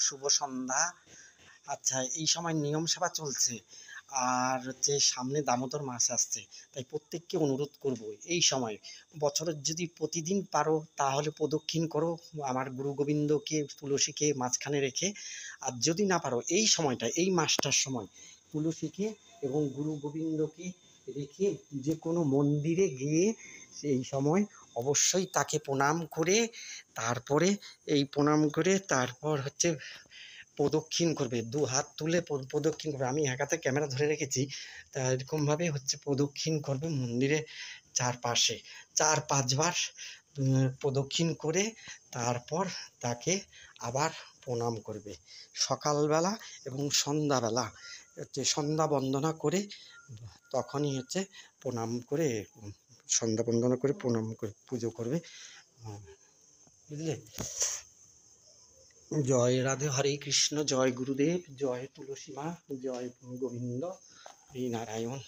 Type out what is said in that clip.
শুভ সন্ধ্যা। আচ্ছা, এই সময় নিয়ম সেবা চলছে, আর হচ্ছে সামনে দামোদর মাস আসছে, তাই প্রত্যেককে অনুরোধ করব এই সময় বছরের যদি প্রতিদিন পারো তাহলে প্রদক্ষিণ করো আমার গুরু গোবিন্দকে তুলসীকে মাঝখানে রেখে। আর যদি না পারো এই সময়টা, এই মাসটার সময় তুলসীকে এবং গুরু গোবিন্দকে রেখে যে কোনো মন্দিরে গিয়ে সেই সময় অবশ্যই তাকে প্রণাম করে তারপরে তারপর হচ্ছে প্রদক্ষিণ করবে, দু হাত তুলে প্রদক্ষিণ করবে। আমি এক হাতে ক্যামেরা ধরে রেখেছি, তা এরকমভাবে হচ্ছে প্রদক্ষিণ করবে মন্দিরের চারপাশে 4-5 বার প্রদক্ষিণ করে তারপর তাকে আবার প্রণাম করবে। সকালবেলা এবং সন্ধ্যাবেলা হচ্ছে সন্ধ্যা বন্দনা করে তখনই হচ্ছে প্রণাম করে সন্ধ্যা বন্দনা করে প্রণাম করে পুজো করবে, বুঝলে। জয় রাধে, হরে কৃষ্ণ, জয় গুরুদেব, জয় তুলসী মা, জয় গোবিন্দ, হরি নারায়ণ।